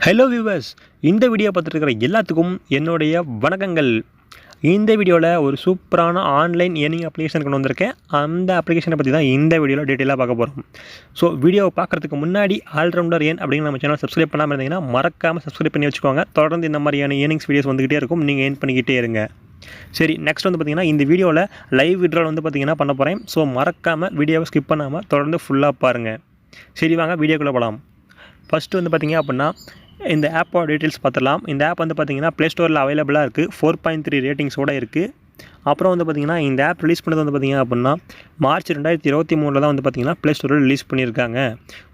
Hello viewers, இந்த video பார்த்துட்டு இருக்கிற எல்லாத்துக்கும் என்னுடைய வணக்கங்கள். இந்த வீடியோவில் ஒரு சூப்பரான ஆன்லைன் ஏர்னிங் அப்ளிகேஷன் கொண்டு வந்திருக்கேன். அந்த அப்ளிகேஷனை பற்றி தான் இந்த வீடியோவில் டீட்டெயிலாக பார்க்க போகிறோம். ஸோ வீடியோவை பார்க்குறதுக்கு முன்னாடி ஆல்ரவுண்டர் ஏன் அப்படின்னு நம்ம சேனல் சப்ஸ்கிரைப் பண்ணாமல் இருந்தீங்கன்னா மறக்காமல் சப்ஸ்கிரைப் பண்ணி வச்சுக்கோங்க. தொடர்ந்து இந்த மாதிரியான ஏர்னிங்ஸ் வீடியோஸ் வந்துகிட்டே இருக்கும், நீங்கள் ஏர்ன் பண்ணிக்கிட்டே இருங்க. சரி, நெக்ஸ்ட் வந்து பார்த்திங்கன்னா இந்த வீடியோவில் லைவ் விட்ரால் வந்து பார்த்திங்கன்னா பண்ண போகிறேன். ஸோ மறக்காமல் வீடியோவை ஸ்கிப் பண்ணாமல் தொடர்ந்து ஃபுல்லாக பாருங்கள். சரி, வாங்க வீடியோக்குள்ளே போகலாம். ஃபஸ்ட்டு வந்து பார்த்திங்க அப்படின்னா இந்த ஆப்போட டீட்டெயில்ஸ் பார்த்துடலாம். இந்த ஆப் வந்து பார்த்திங்கன்னா ப்ளே ஸ்டோரில் அவைலபிளாக இருக்குது. 4.3 ரேட்டிங்ஸோடு இருக்குது. அப்புறம் வந்து பார்த்திங்கன்னா இந்த ஆப் ரிலீஸ் பண்ணது வந்து பார்த்திங்க அப்படின்னா மார்ச் 2023 தான் வந்து பார்த்திங்கன்னா ப்ளே ஸ்டோரில் ரிலீஸ் பண்ணியிருக்காங்க.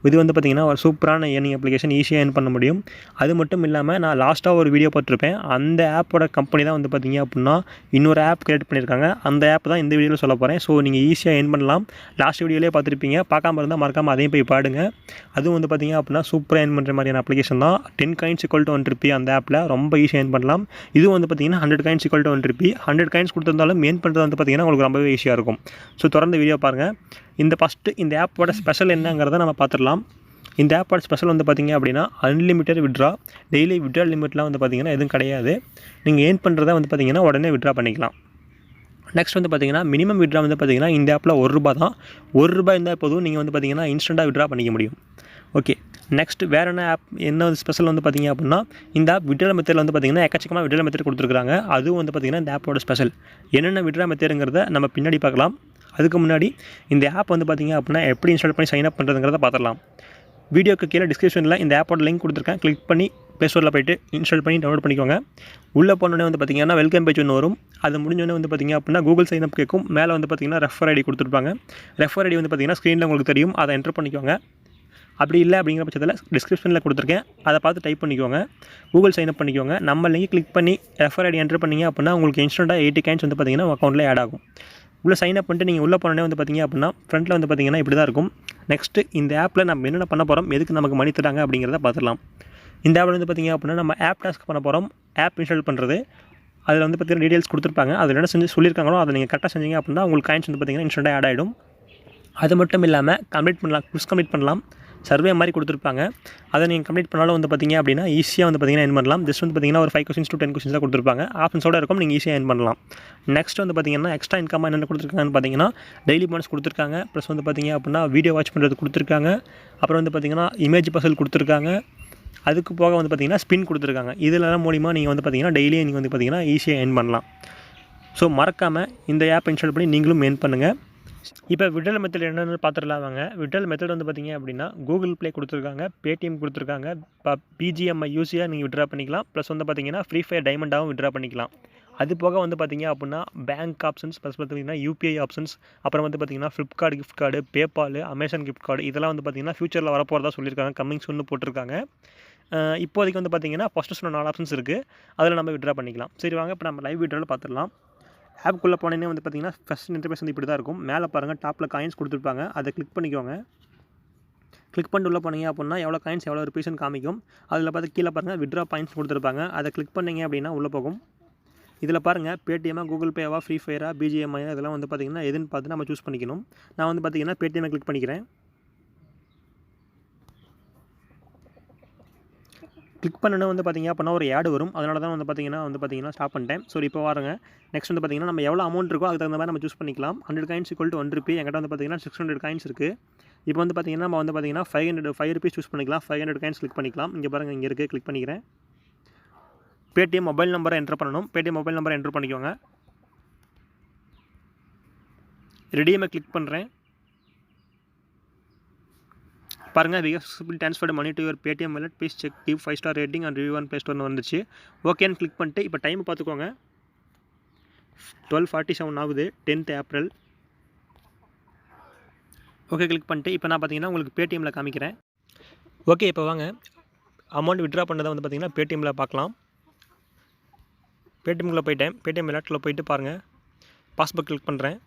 இது வந்து பார்த்திங்கன்னா ஒரு சூப்பரான ஏர்னிங் அப்ளிகேஷன், ஈஸியாக ஏர்ன் பண்ண முடியும். அது மட்டும் இல்லாமல் நான் லாஸ்ட்டாக ஒரு வீடியோ போட்டிருப்பேன். அந்த ஆப்போட கம்பெனி தான் வந்து பார்த்திங்க அப்படின்னா இன்னொரு ஆப் கிரியேட் பண்ணியிருக்காங்க. அந்த ஆப் தான் இந்த வீடியோவில் சொல்ல போகிறேன். ஸோ நீங்கள் ஈஸியாக ஏர்ன் பண்ணலாம். லாஸ்ட் வீடியோலேயே பார்த்துருப்பீங்க. பார்க்காம இருந்தால் மறக்காமல் அதையும் போய் பாடுங்க. அதுவும் வந்து பார்த்திங்க அப்படின்னா சூப்பராக ஏர்ன் பண்ணுற மாதிரியான அப்ளிகேஷன் தான். 10 coins = 1 rupee அந்த ஆப்பில் ரொம்ப ஈஸியாக ஏர்ன் பண்ணலாம். இதுவும் வந்து பார்த்திங்கன்னா 100 coins = 1 rupee. 100 coins கொடுத்துருந்தாலும் ஏர்ன் பண்ணுறது வந்து பார்த்திங்கன்னா உங்களுக்கு ரொம்பவே ஈஸியாக இருக்கும். ஸோ தொடர்ந்து வீடியோ பாருங்கள். இந்த ஆப்போட ஸ்பெஷல் என்னங்கிறத நம்ம பார்த்துடலாம். இந்த ஆப்போட ஸ்பெஷல் வந்து பார்த்திங்க அப்படின்னா அன்லிமிட்டட் விட்ரா, டெய்லி விட்ரா லிமிட்லாம் வந்து பார்த்திங்கன்னா எதுவும் கிடையாது. நீங்கள் ஏர்ன் பண்ணுறத வந்து பார்த்திங்கன்னா உடனே விட்ரா பண்ணிக்கலாம். நெக்ஸ்ட் வந்து பார்த்திங்கன்னா மினிமம் விட்ரா வந்து பார்த்திங்கன்னா இந்த ஆப்பில் ₹1 தான். ₹1 இருந்தால் போதும், நீங்கள் வந்து பார்த்திங்கன்னா இன்ஸ்டண்ட்டாக விட்ரா பண்ணிக்க முடியும். ஓகே, நெக்ஸ்ட் வேறு என்ன ஸ்பெஷல் வந்து பார்த்திங்க அப்படின்னா இந்த ஆப் விட்ரா மெத்தடில் வந்து பார்த்திங்கன்னா எக்கச்சக்கமாக விட்ரா மெத்தட் கொடுத்துருக்காங்க. அதுவும் வந்து பார்த்திங்கன்னா இந்த ஆப்போட ஸ்பெஷல். என்னென்ன விட்ரா மெத்தடுங்கிறத நம்ம பின்னாடி பார்க்கலாம். அதுக்கு முன்னாடி இந்த ஆப் வந்து பார்த்திங்க அப்படின்னா எப்படி இன்ஸ்டால் பண்ணி சைன் அப் பண்ணுறதுங்கிறத பார்த்துடலாம். வீடியோக்கு கீழே டிஸ்கிரிப்ஷனில் இந்த ஆப்போட லிங்க் கொடுத்துருக்கேன். கிளிக் பண்ணி ப்ளே ஸ்டோரில் போய்ட்டு இன்ஸ்டால் பண்ணி டவுன்லோட் பண்ணிக்கோங்க. உள்ளே போனோடனே வந்து பார்த்திங்கன்னா வெல்கம் பேஜ் ஒன்று வரும். அது முடிஞ்சோடனே வந்து பார்த்திங்க அப்படின்னா கூகுள் சைன் அப் கேட்கும். மேலே வந்து பார்த்திங்கன்னா ரெஃபர் ஐடி கொடுத்துருப்பாங்க. ரெஃபர் ஐடி வந்து பார்த்திங்கன்னா ஸ்க்ரீனில் உங்களுக்கு தெரியும், அதை என்டர் பண்ணிக்கோங்க. அப்படி இல்லை அப்படிங்கிற பட்சத்தில் டிஸ்கிரிப்ஷனில் கொடுத்துருக்கேன், அதை பார்த்து டைப் பண்ணிக்கோங்க. கூகுள் சைன் அப் பண்ணிக்கோங்க. நம்ம லிங்க் கிளிக் பண்ணி ரெஃபர் ஐடி என்டர் பண்ணிங்க அப்படின்னா உங்களுக்கு இன்ஸ்டண்ட்டாக 80 coins வந்து பார்த்திங்கன்னா அக்கௌண்ட்டில் ஆட் ஆகும். உள்ளே சைன் அப் பண்ணிட்டு நீங்கள் உள்ளே போனோடனே வந்து பார்த்திங்க அப்படின்னா ஃப்ரண்ட்டில் வந்து பார்த்திங்கன்னா இப்படி தான் இருக்கும். நெக்ஸ்ட்டு இந்த ஆப்பில் நம்ம என்னென்ன பண்ண போகிறோம், எதுக்கு நமக்கு மணி தராங்க அப்படிங்கிறத பார்த்துடலாம். இந்த ஆப்பில் வந்து பார்த்திங்க அப்படின்னா நம்ம ஆப் டாஸ்க் பண்ண போகிறோம். ஆப் இன்ஸ்டால் பண்ணுறது, அதில் வந்து பார்த்திங்கன்னா டீட்டெயில்ஸ் கொடுத்துருப்பாங்க. அதில் என்ன சொல்லியிருக்காங்களோ அதை நீங்கள் கரெக்டாக செஞ்சீங்க அப்படின்னா உங்களுக்கு காயின்ஸ் வந்து பார்த்திங்கன்னா இன்ஸ்டண்ட்டாக ஆட் ஆகிடும். அது மட்டும் இல்லாமல் கம்ப்ளீட் பண்ணலாம், குவிஸ் கம்ப்ளீட் பண்ணலாம். சர்வே மாதிரி கொடுத்துருப்பாங்க. அதை நீங்கள் கம்ப்ளீட் பண்ணாலும் வந்து பார்த்திங்க அப்படின்னா ஈஸியாக வந்து பார்த்திங்கன்னா ஏர்ன் பண்ணலாம். ஜஸ்ட் வந்து பார்த்திங்கன்னா ஒரு 5 questions to 10 questions தான் கொடுத்துருப்பாங்க. ஆப்ஷன்ஸோடு இருக்கும், நீங்கள் ஈஸியாக ஏர்ன் பண்ணலாம். நெக்ஸ்ட் வந்து பார்த்திங்கன்னா எக்ஸ்ட்ரா இன்கம் என்னென்ன கொடுத்துருக்காங்கன்னு பார்த்திங்கன்னா டெய்லி போனஸ் கொடுத்துருக்காங்க. ப்ளஸ் வந்து பார்த்திங்க அப்படின்னா வீடியோ வாட்ச் பண்ணுறது கொடுத்துருக்காங்க. அப்புறம் வந்து பார்த்திங்கன்னா இமேஜ் பசல் கொடுத்துருக்காங்க. அதுக்கு போக வந்து பார்த்திங்கன்னா ஸ்பின் கொடுத்துருக்காங்க. இதெல்லாம் மூலிமா நீங்கள் வந்து பார்த்திங்கன்னா டெய்லியும் நீங்கள் வந்து பார்த்திங்கன்னா ஈஸியாக ஏர்ன் பண்ணலாம். ஸோ மறக்காமல் இந்த ஆப் இன்ஸ்டால் பண்ணி நீங்களும் ஏர்ன் பண்ணுங்கள். இப்போ விட்ரல் மெத்தட் என்னென்னு பார்த்துடலாம் வாங்க. விட்ரல் மெத்தட் வந்து பார்த்திங்க அப்படின்னா கூகுள் ப்ளே கொடுத்துருக்காங்க, பேடிஎம் கொடுத்துருக்காங்க. இப்போ பிஜிஎம்ஐ யூஸியாக நீங்கள் விட்ரா பண்ணிக்கலாம். ப்ளஸ் வந்து பார்த்திங்கன்னா ஃப்ரீ ஃபயர் டைமண்டாகவும் விட்ரா பண்ணிக்கலாம். அது போக வந்து பார்த்திங்க அப்படின்னா பேங்க் ஆப்ஷன்ஸ், ப்ளஸ் பார்த்திங்கன்னா யூபிஐ ஆப்ஷன்ஸ், அப்புறம் வந்து பார்த்திங்கன்னா Flipkart gift card, PayPal, Amazon gift card, இதெல்லாம் வந்து பார்த்திங்கன்னா ஃபியூச்சரில் வரப்போகிறதா சொல்லியிருக்காங்க. கம்மிங் சூன்னு போட்டிருக்காங்க. இப்போதைக்கு வந்து பார்த்திங்கன்னா ஃபஸ்ட்டு சொன்ன 4 ஆப்ஷன்ஸ் இருக்குது, அதில் நம்ம விட்ரா பண்ணிக்கலாம். சரி வாங்க, இப்போ நம்ம லைவ் விட்ராவில் பார்த்துடலாம். ஆப்புக்குள்ளே போனேன்னே வந்து பார்த்திங்கன்னா ஃபஸ்ட் இன்டர்ஃபேஸ் வந்து இப்படி தான் இருக்கும். மேலே பாருங்கள், டாப்பில் காயின்ஸ் கொடுத்துருப்பாங்க. அதை கிளிக் பண்ணிக்கோங்க. கிளிக் பண்ணிட்டு உள்ளே போனீங்க அப்படின்னா எவ்வளோ காயின்ஸ் எவ்வளோ ருபீஸ்னு காமிக்கும். அதில் பார்த்து கீழே பாருங்கள் விட்ரா பாயிண்ட்ஸ் கொடுத்துருப்பாங்க. அதை கிளிக் பண்ணிங்க அப்படின்னா உள்ளே போகும். இதில் பாருங்கள் பேடிஎம்மா, கூகுள் பேவா, ஃப்ரீ ஃபயரா, பிஜிஎம்ஐ, இதெல்லாம் வந்து பார்த்திங்கன்னா எதுன்னு பார்த்து நம்ம சூஸ் பண்ணிக்கணும். நான் வந்து பார்த்திங்கன்னா பேடிஎம்மை கிளிக் பண்ணிக்கிறேன். கிளிக் பண்ணணும் வந்து பார்த்திங்க அப்படின்னா ஒரு ஆட் வரும். அதனால தான் வந்து பார்த்திங்கன்னா ஸ்டாப் பண்ணிட்டேன். ஸோ இப்போ வாருங்க. நெக்ஸ்ட் வந்து பார்த்திங்கன்னா நம்ம எவ்வளோ அமௌண்ட் இருக்கோ அதுக்கு தகுந்த மாதிரி நம்ம சூஸ் பண்ணிக்கலாம். 100 coins = 1 rupee. என்கிட்ட வந்து பார்த்திங்கன்னா 600 coins இருக்குது. இப்போ வந்து பார்த்திங்கன்னா நம்ம வந்து பார்த்திங்கன்னா 5 rupees சூஸ் பண்ணிக்கலாம். 500 coins கிளிக் பண்ணிக்கலாம். இங்கே பாருங்கள், இங்கே இருக்குது, கிளிக் பண்ணிக்கிறேன். பேடிஎம் மொபைல் நம்பரை என்ட்ரு பண்ணணும். பேடிஎம் மொபைல் நம்பரை என்ட்ரு பண்ணிக்கோங்க. ரெடியமை கிளிக் பண்ணுறேன். பாருங்கள், we have successfully transferred money to your Paytm wallet. Please check, give 5-star rating and review on Play Store வந்துச்சு. ஓகேன்னு கிளிக் பண்ணிட்டு இப்போ டைம் பார்த்துக்கோங்க. 12:47 ஆகுது, 10th April. ஓகே கிளிக் பண்ணிட்டு இப்போ நான் பார்த்திங்கன்னா உங்களுக்கு பேடிஎம்மில் காமிக்கிறேன். ஓகே, இப்போ வாங்க அமௌண்ட் விட்ரா பண்ணதை வந்து பார்த்திங்கன்னா பேடிஎம்மில் பார்க்கலாம். பேடிஎம்மில் போய்ட்டேன். பேடிஎம் வாலெட்டில் போய்ட்டு பாருங்கள், பாஸ்புக் கிளிக் பண்ணுறேன்.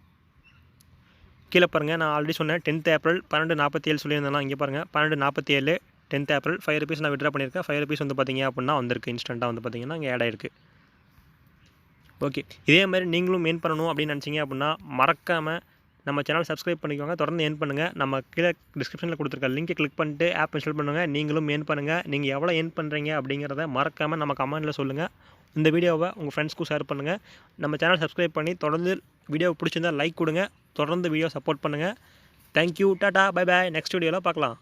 கீழே பாருங்கள், நான் ஆல்ரெடி சொன்னேன் 10th April 12:47 சொல்லியிருந்தேன்னா இங்கே பாருங்கள் 12:47 10th April 5 rupees நான் விட்ரா பண்ணியிருக்கேன். 5 rupees வந்து பார்த்திங்க அப்படின்னா வந்திருக்கு, இன்ஸ்டண்ட்டாக வந்து பார்த்திங்கன்னா இங்கே ஆட் ஆகிருக்கு. ஓகே, இதே மாதிரி நீங்களும் ஏர்ன் பண்ணணும் அப்படின்னு நினச்சிங்க அப்படின்னா மறக்காமல் நம்ம சேனல் சப்ஸ்கிரைப் பண்ணிக்கோங்க. தொடர்ந்து ஏர்ன் பண்ணுங்கள். நம்ம கீழே டிஸ்கிரிப்ஷனில் கொடுத்துருக்க லிங்கை கிளிக் பண்ணிட்டு ஆப் இன்ஸ்டால் பண்ணுங்கள். நீங்களும் ஏர்ன் பண்ணுங்கள். நீங்கள் எவ்வளோ ஏர்ன் பண்ணுறீங்க அப்படிங்கிறத மறக்காமல் நம்ம கமெண்ட்டில் சொல்லுங்கள். இந்த வீடியோவை உங்கள் ஃப்ரெண்ட்ஸ்க்கும் ஷேர் பண்ணுங்கள். நம்ம சேனல் சப்ஸ்கிரைப் பண்ணி தொடர்ந்து வீடியோ பிடிச்சிருந்தால் லைக் கொடுங்க. தொடர்ந்து வீடியோ சப்போர்ட் பண்ணுங்கள். Thank you, Tata, bye bye. Next வீடியோவில் பார்க்கலாம்.